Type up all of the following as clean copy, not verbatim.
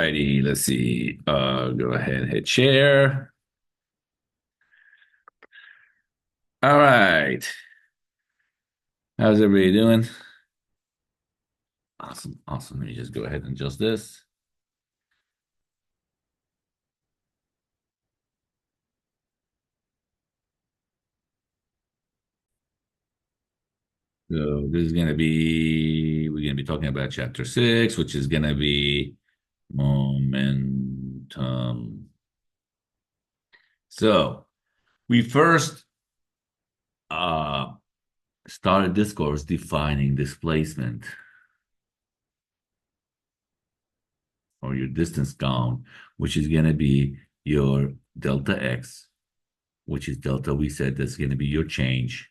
righty, let's see. Go ahead and hit share. All right. How's everybody doing? Awesome, awesome. Let me just go ahead and adjust this. So this is gonna be we're gonna be talking about chapter 6, which is gonna be momentum. So we first uh started this course defining displacement or your distance count, which is gonna be your delta x, which is delta. We said that's going to be your change,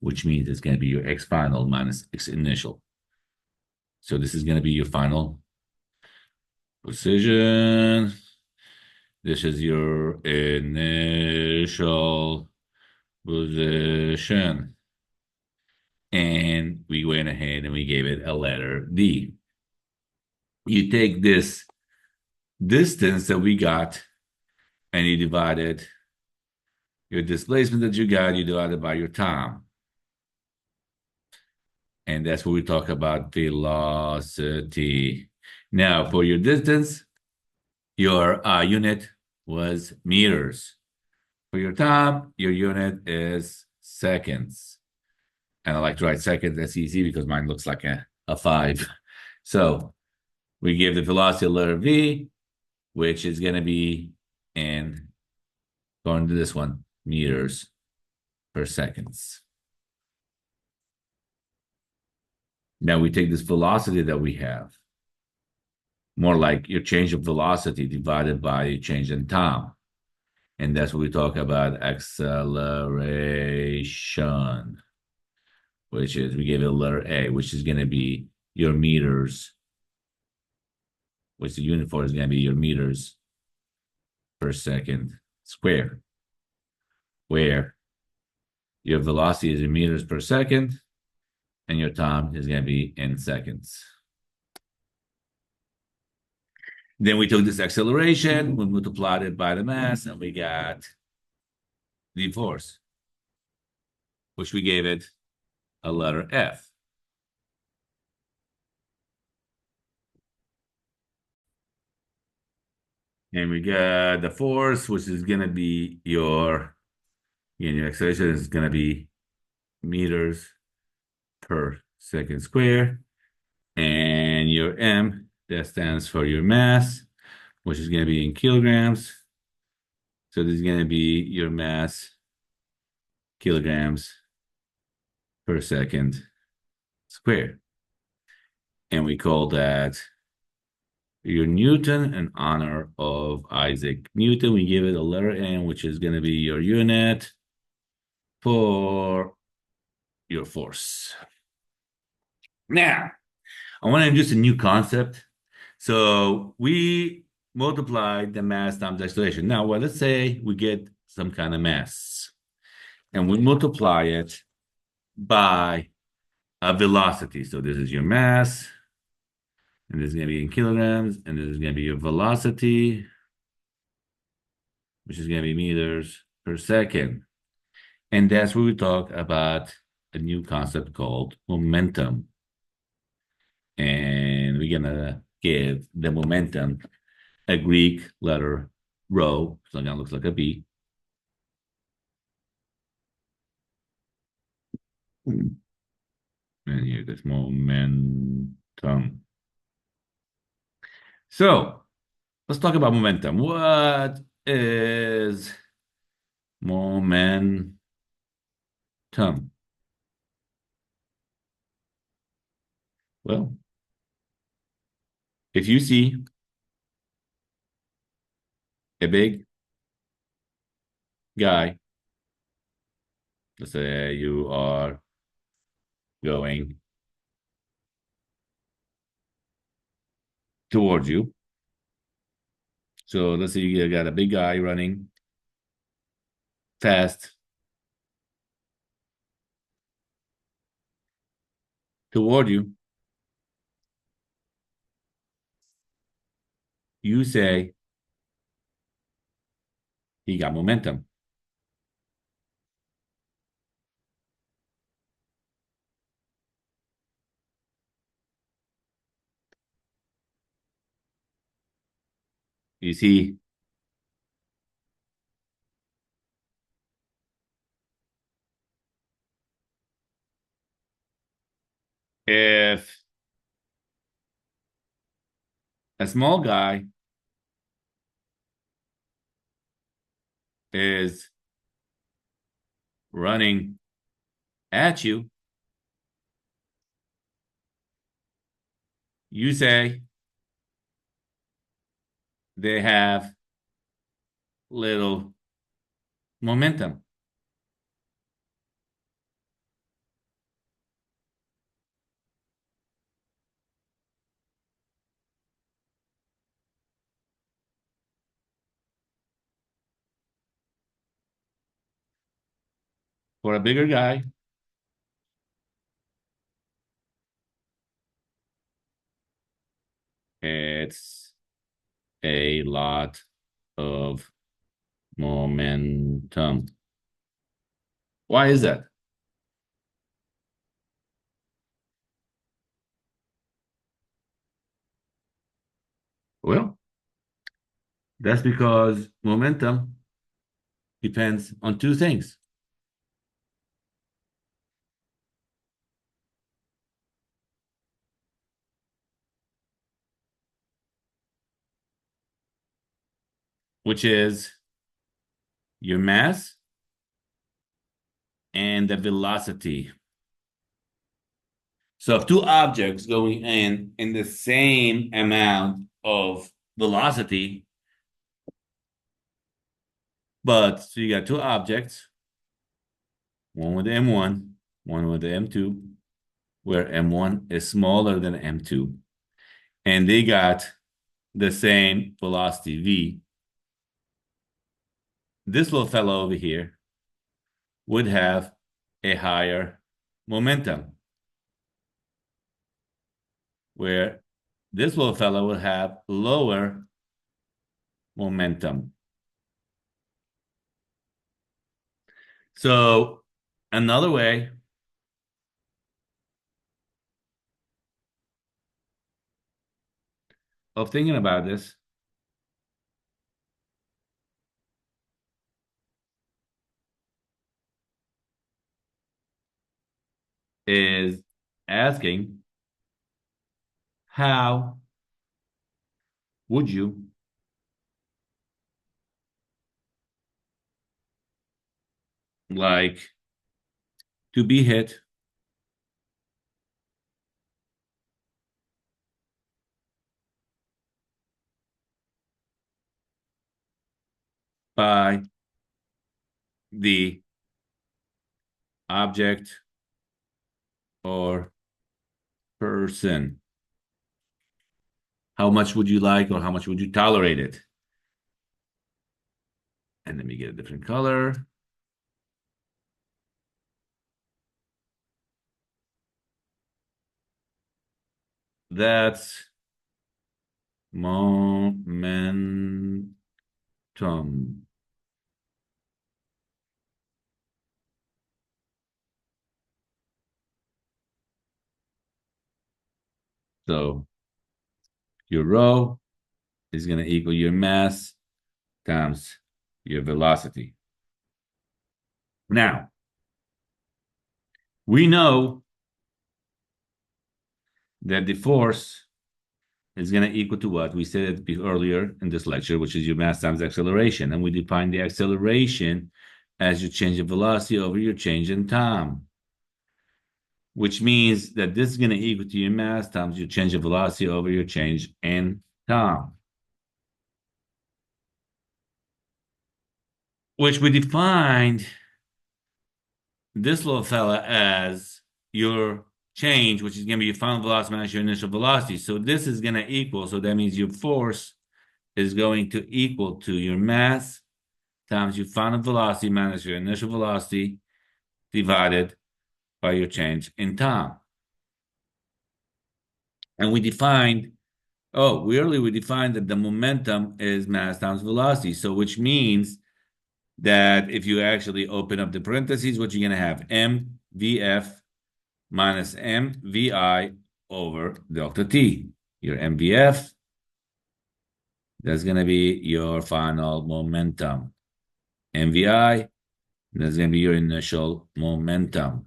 which means it's going to be your x final minus x initial. So this is going to be your final position. This is your initial position. And we went ahead and we gave it a letter D. You take this distance that we got and you divide it, your displacement that you got, you divide it by your time. And that's where we talk about velocity. Now, for your distance, your unit was meters. For your time, your unit is seconds. And I like to write seconds. That's easy because mine looks like a 5. So we give the velocity a letter V, which is going to be in, going to this one, meters per seconds. Now we take this velocity that we have, more like your change of velocity divided by your change in time. And that's what we talk about acceleration, which is we give it a letter A, which is going to be your meters, which the unit for is going to be your meters per second square, where your velocity is in meters per second and your time is going to be in seconds. Then we took this acceleration, we multiplied it by the mass, and we got the force, which we gave it a letter F. And we got the force, which is going to be your acceleration is going to be meters per second square. And your M, that stands for your mass, which is going to be in kilograms. So this is going to be your mass, kilograms per second square. And we call that your Newton in honor of Isaac Newton. We give it a letter N, which is going to be your unit for your force. Now, I want to introduce a new concept. So we multiplied the mass times acceleration. Now, well, let's say we get some kind of mass and we multiply it by a velocity. So this is your mass, and this is going to be in kilograms, and this is going to be your velocity, which is going to be meters per second. And that's where we talk about a new concept called momentum. And we're going to give the momentum a Greek letter rho, so now it looks like a B. And here goes momentum. So let's talk about momentum. What is momentum? Well, if you see a big guy, let's say you are going towards you. So let's say you got a big guy running fast toward you. You say he got momentum. You see, if a small guy is running at you, you say they have little momentum. For a bigger guy, it's a lot of momentum. Why is that? Well, that's because momentum depends on two things, which is your mass and the velocity. So if two objects going in the same amount of velocity, but so you got two objects, one with M1, one with the M2, where M1 is smaller than M2, and they got the same velocity V. This little fellow over here would have a higher momentum, where this little fellow will have lower momentum. So another way of thinking about this is asking, how would you like to be hit by the object or person? How much would you like, or how much would you tolerate it? And let me get a different color. That's momentum. So your rho is going to equal your mass times your velocity. Now, we know that the force is going to equal to what? We said it earlier in this lecture, which is your mass times acceleration. And we define the acceleration as your change of velocity over your change in time, which means that this is going to equal to your mass times your change of velocity over your change in time, which we defined this little fella as your change, which is going to be your final velocity minus your initial velocity. So this is going to equal, so that means your force is going to equal to your mass times your final velocity minus your initial velocity divided by your change in time. And we defined Oh, we defined that the momentum is mass times velocity. So which means that if you actually open up the parentheses, what you're going to have mvf minus mvi over delta t. Your mvf, that's going to be your final momentum. mvi, that's going to be your initial momentum.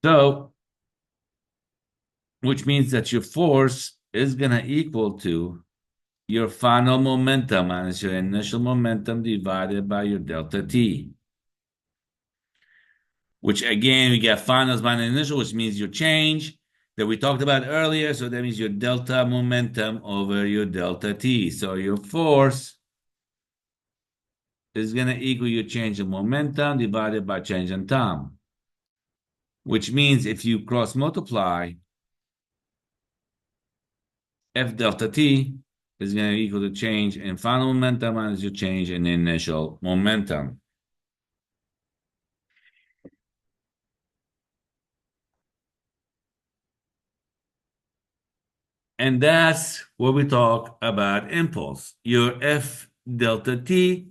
So, which means that your force is going to equal to your final momentum minus your initial momentum divided by your delta t, which again, we get finals minus initial, which means your change that we talked about earlier. So that means your delta momentum over your delta t. So your force is going to equal your change in momentum divided by change in time, which means if you cross multiply, F delta T is going to equal the change in final momentum minus your change in initial momentum. And that's where we talk about impulse. Your F delta T,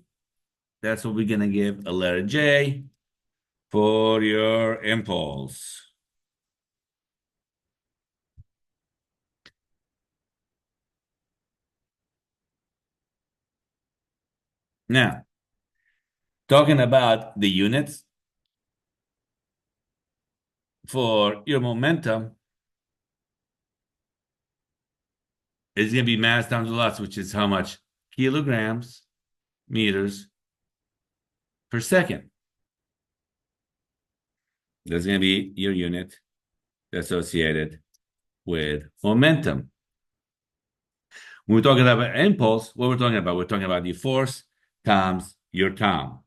that's what we're going to give a letter J for your impulse. Now, talking about the units for your momentum, is going to be mass times velocity, which is how much? Kilograms, meters per second. That's going to be your unit associated with momentum. When we're talking about impulse, what we're talking about? We're talking about the force times your time,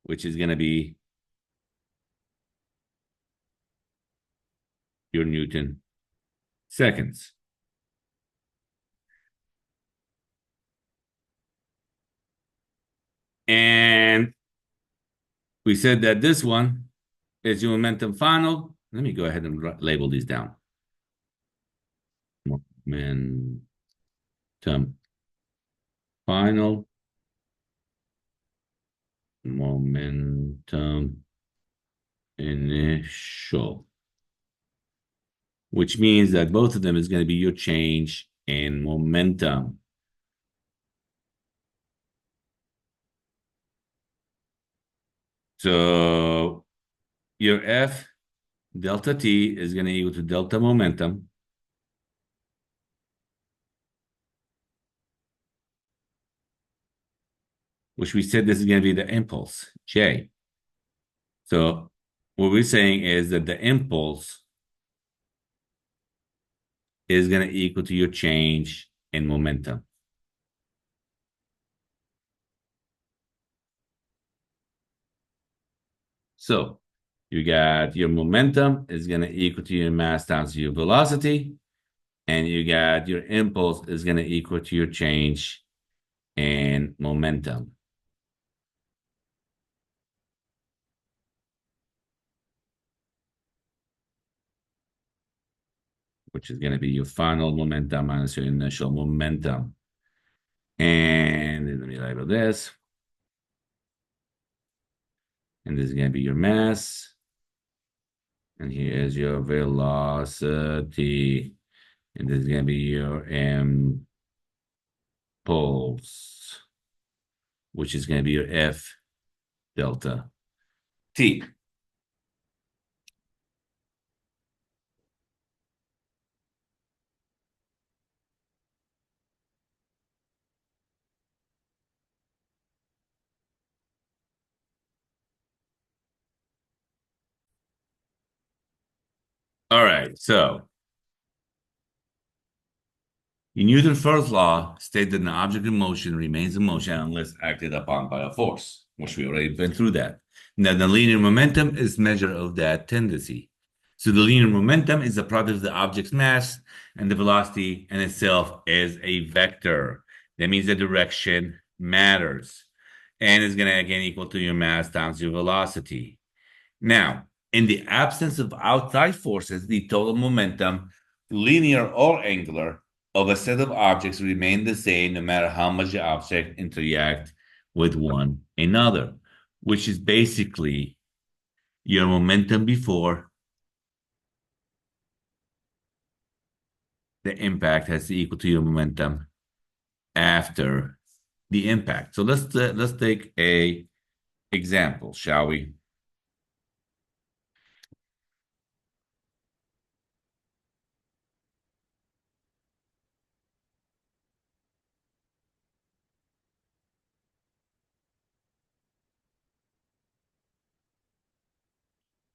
which is going to be your Newton seconds. And we said that this one is your momentum final. Let me go ahead and label these down. Momentum final, momentum initial, which means that both of them is going to be your change in momentum. So your F delta T is going to equal to delta momentum, which we said this is going to be the impulse, J. So what we're saying is that the impulse is going to equal to your change in momentum. So you got your momentum is going to equal to your mass times your velocity, and you got your impulse is going to equal to your change in momentum. Which is going to be your final momentum minus your initial momentum. And let me label this. And this is going to be your mass. And here is your velocity. And this is going to be your impulse, which is going to be your F delta T. All right, so Newton's first law states that an object in motion remains in motion unless acted upon by a force, which we already been through that. Now, the linear momentum is measure of that tendency. So the linear momentum is the product of the object's mass, and the velocity in itself is a vector. That means the direction matters. And is going to again equal to your mass times your velocity. Now, in the absence of outside forces, the total momentum, linear or angular, of a set of objects remain the same no matter how much the object interact with one another, which is basically your momentum before the impact has to equal to your momentum after the impact. So let's take a example, shall we?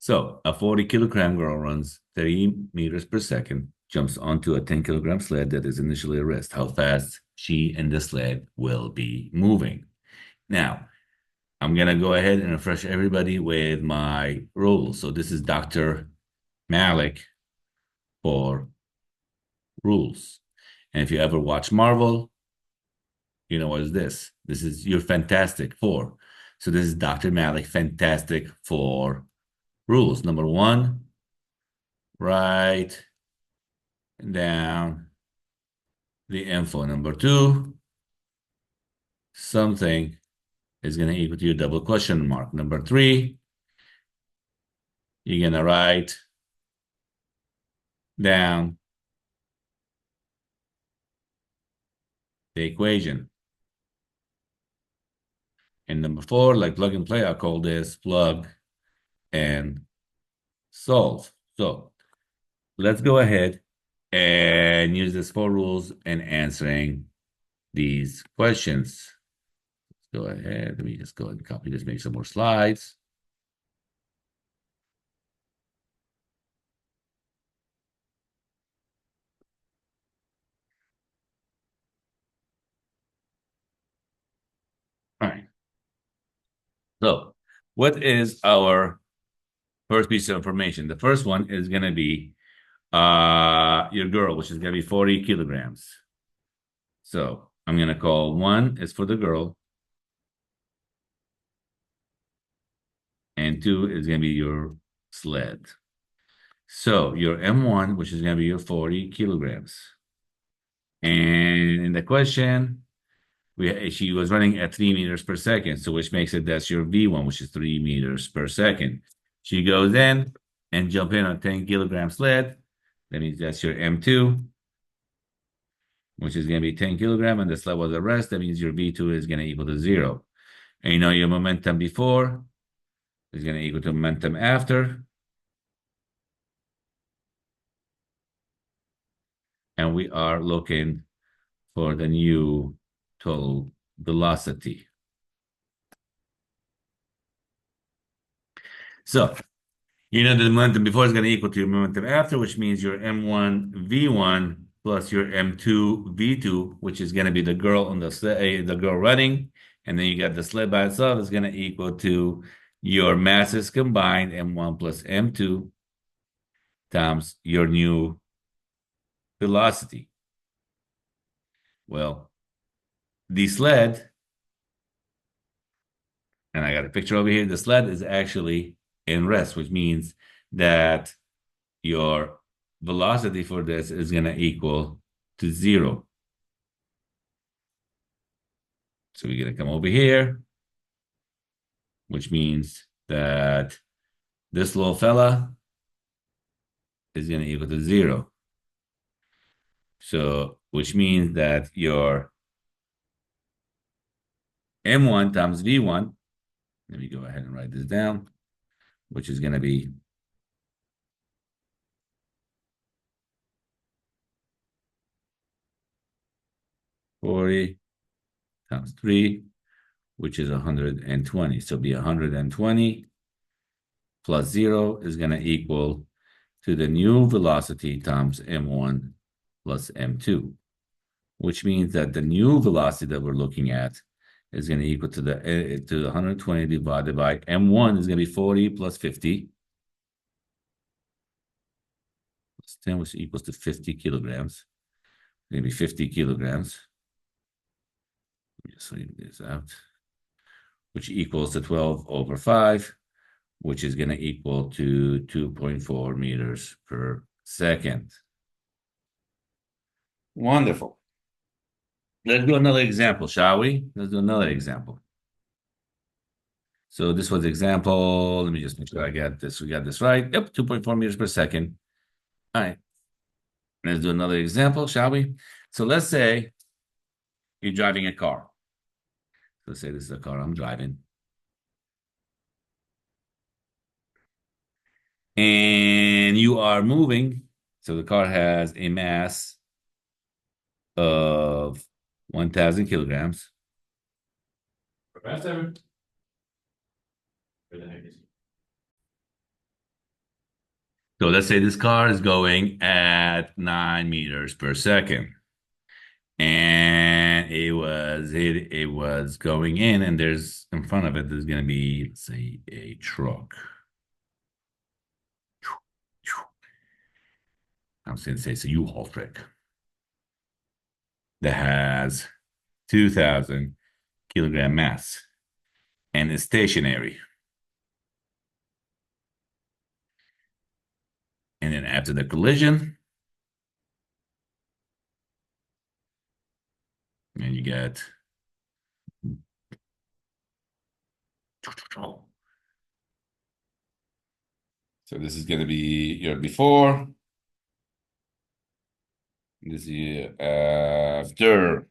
So a 40-kilogram girl runs 30 meters per second, jumps onto a 10-kilogram sled that is initially at rest. How fast she and the sled will be moving. Now, I'm going to go ahead and refresh everybody with my rules. So this is Dr. Malek for rules. And if you ever watch Marvel, you know what is this? This is your Fantastic Four. So this is Dr. Malek, Fantastic Four rules. Number one, write down the info. Number two, something is going to equal to your double question mark. Number three, you're going to write down the equation. And number four, like plug and play, I call this plug and solve. So let's go ahead and use these four rules in answering these questions. Let's go ahead. Let me just go ahead and copy this, make some more slides. All right. So what is our first piece of information? The first one is going to be your girl, which is going to be 40 kilograms. So I'm going to call one is for the girl, and two is going to be your sled. So your M1, which is going to be your 40 kilograms. And in the question, she was running at 3 meters per second, so which makes it that's your V1, which is 3 meters per second. She goes in and jump in on a 10-kilogram sled. That means that's your M2, which is going to be 10 kilogram, and the sled was at rest. That means your V2 is going to equal to 0. And you know your momentum before is going to equal to momentum after. And we are looking for the new total velocity. So you know the momentum before is going to equal to your momentum after, which means your M1 V1 plus your M2 V2, which is going to be the girl on the sled, the girl running, and then you got the sled by itself is going to equal to your masses combined M1 plus M2 times your new velocity. Well, the sled, and I got a picture over here, the sled is actually in rest, which means that your velocity for this is going to equal to 0. So we're going to come over here, which means that this little fella is going to equal to 0. So, which means that your M1 times V1, let me go ahead and write this down, which is going to be 40 times 3, which is 120. So be 120 plus 0 is going to equal to the new velocity times M1 plus M2, which means that the new velocity that we're looking at is going to equal to the 120 divided by M1 is going to be 40 plus 50 plus 10, which equals to 50 kilograms. It's going to be 50 kilograms. just leave this out, which equals to 12 over 5, which is going to equal to 2.4 meters per second. Wonderful. Let's do another example, shall we? Let's do another example. So this was example. Let me just make sure I got this. We got this right. Yep, 2.4 meters per second. All right. Let's do another example, shall we? So let's say you're driving a car. Let's say this is a car I'm driving. And you are moving. So the car has a mass of 1,000 kilograms. Professor? Where the heck is he? So let's say this car is going at 9 meters per second. And it was going in, and there's in front of it, there's gonna be, let's say, a truck. I'm going to say it's a U-Haul truck that has 2,000 kilogram mass and is stationary. And then after the collision, and you get so this is going to be your before. This is after.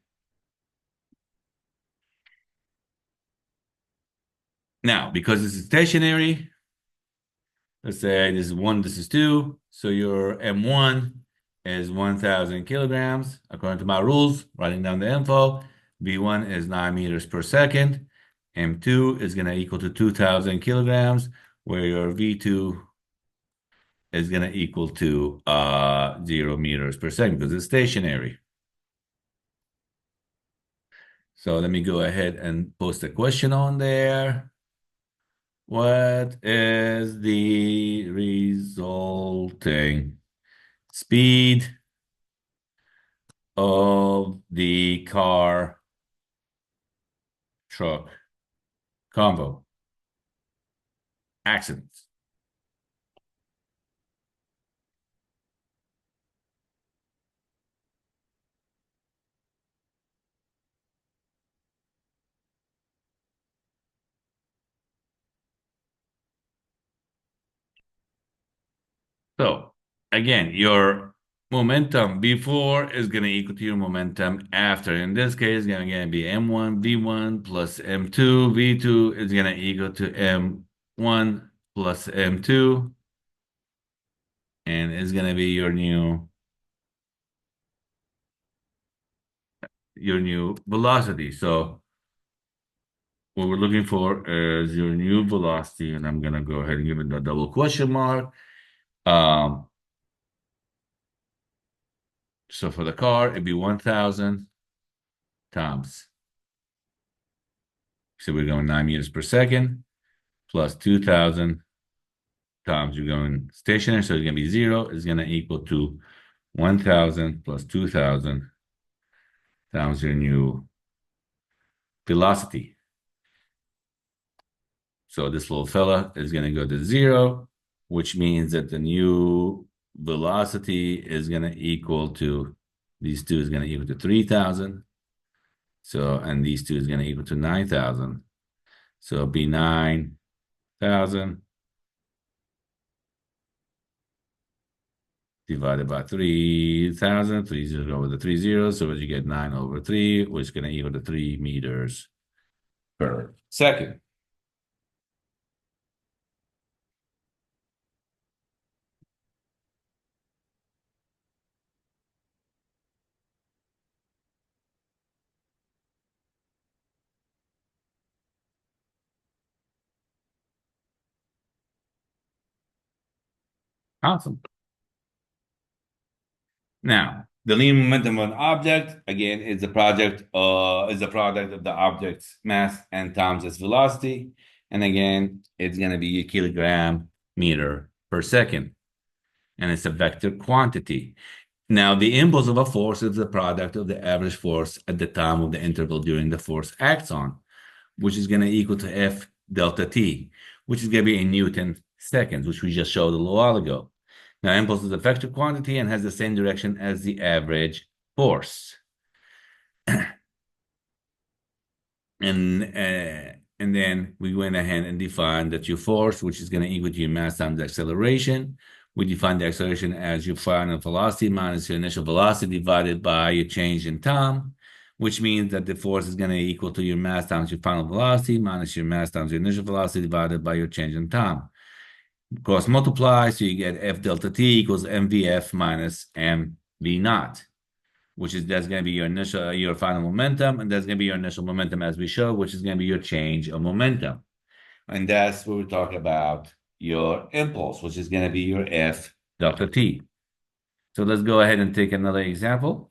Now, because this is stationary, let's say this is 1, this is 2. So your M1 is 1,000 kilograms, according to my rules, writing down the info. V1 is 9 meters per second. M2 is going to equal to 2,000 kilograms, where your V2 is going to equal to 0 meters per second because it's stationary. So let me go ahead and post a question on there. What is the resulting speed of the car truck combo accidents? So again, your momentum before is going to equal to your momentum after. In this case, it's going to be M1 V1 plus M2 V2 is going to equal to M1 plus M2, and it's going to be your new velocity. So what we're looking for is your new velocity, and I'm going to go ahead and give it a double question mark. So for the car, it'd be 1,000 times. So we're going 9 meters per second plus 2,000 times you're going stationary. So it's going to be 0. It's going to equal to 1,000 plus 2,000 times your new velocity. So this little fella is going to go to 0, which means that the new velocity is going to equal to, these two is going to equal to 3,000. So, and these two is going to equal to 9,000. So it'll be 9,000 divided by 3,000. 3 zeros over the 3 zeros. So you get 9 over 3, which is going to equal to 3 meters per second. Awesome. Now, the linear momentum of an object, again, is the product of the object's mass and times its velocity. And again, it's going to be a kilogram meter per second. And it's a vector quantity. Now, the impulse of a force is the product of the average force at the time of the interval during the force acts on, which is going to equal to F delta T, which is going to be in Newton seconds, which we just showed a little while ago. Now, impulse is a vector quantity and has the same direction as the average force. And then we went ahead and defined that your force, which is going to equal to your mass times the acceleration. We define the acceleration as your final velocity minus your initial velocity divided by your change in time, which means that the force is going to equal to your mass times your final velocity minus your mass times your initial velocity divided by your change in time. Cross multiply, so you get F delta T equals mvf minus mv naught, which is that's going to be your initial, your final momentum, and that's going to be your initial momentum as we show, which is going to be your change of momentum. And that's where we talk about your impulse, which is going to be your F delta T. So let's go ahead and take another example.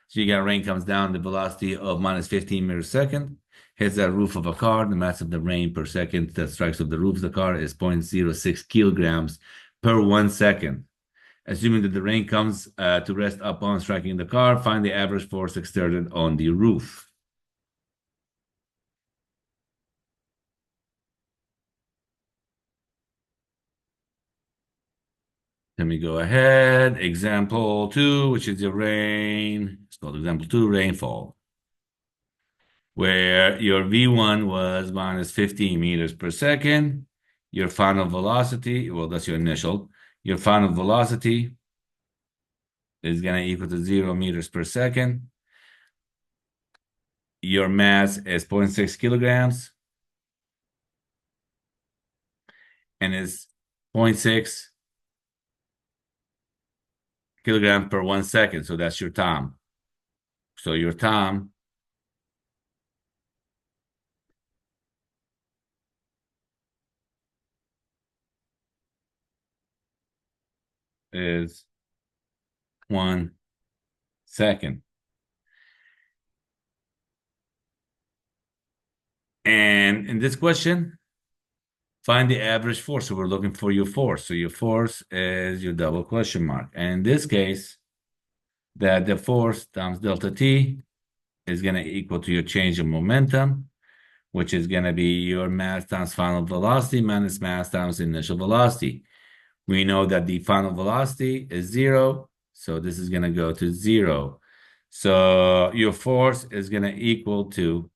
So you got rain comes down, the velocity of minus 15 meters per second, hits the roof of a car. The mass of the rain per second that strikes of the roof of the car is 0.06 kilograms per 1 second. Assuming that the rain comes to rest upon striking the car, find the average force exerted on the roof. Let me go ahead. Example 2, which is the rain. It's called example 2, rainfall, where your V1 was minus 15 meters per second. Your final velocity, well, that's your initial. Your final velocity is going to equal to 0 meters per second. Your mass is 0.6 kilograms and is 0.6 kilograms per 1 second. So that's your time. So your time is 1 second. And in this question, find the average force. So we're looking for your force. So your force is your double question mark. And in this case, that the force times delta T is going to equal to your change in momentum, which is going to be your mass times final velocity minus mass times initial velocity. We know that the final velocity is 0, so this is going to go to 0. So your force is going to equal to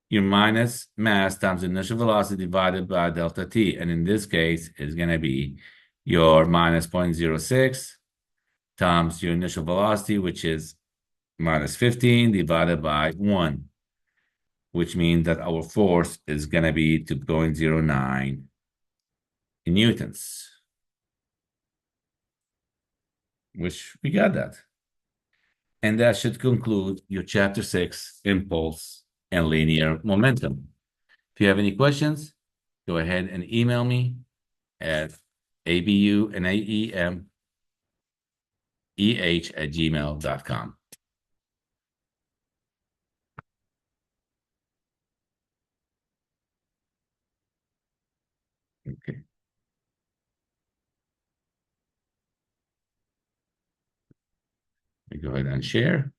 your minus mass times initial velocity divided by delta T. And in this case, it's going to be your minus 0.06 times your initial velocity, which is minus 15 divided by 1, which means that our force is going to be 2.09 newtons, which we got that. And that should conclude your chapter 6, impulse and linear momentum. If you have any questions, go ahead and email me at abunaemeh@gmail.com. Okay. Go ahead and share.